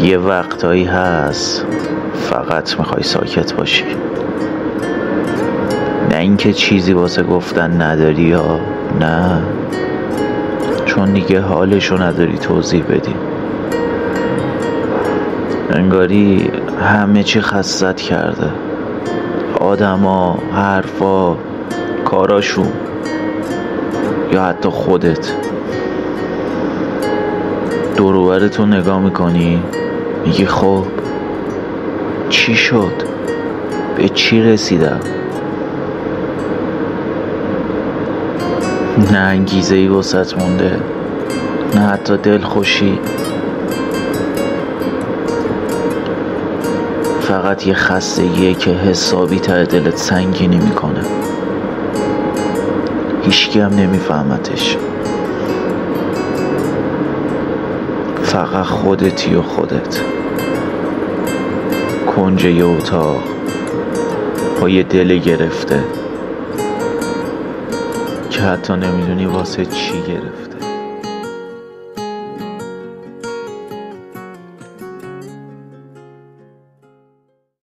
یه وقتایی هست فقط میخوای ساکت باشی، نه اینکه چیزی واسه گفتن نداری یا نه، چون دیگه حالشو نداری توضیح بدی. انگاری همه چی خستت کرده، آدما، حرفا، کاراشون، یا حتی خودت. دور و برتو نگاه میکنی میگی خب چی شد؟ به چی رسیدم؟ نه انگیزه ای واسط مونده، نه حتی دلخوشی، فقط یه خستگیه که حسابی ته دلت سنگینی میکنه. هیچکی هم نمیفهمتش، فقط خودتی و خودت، کنج یه اتاق با یه دل گرفته که حتی نمیدونی واسه چی گرفته.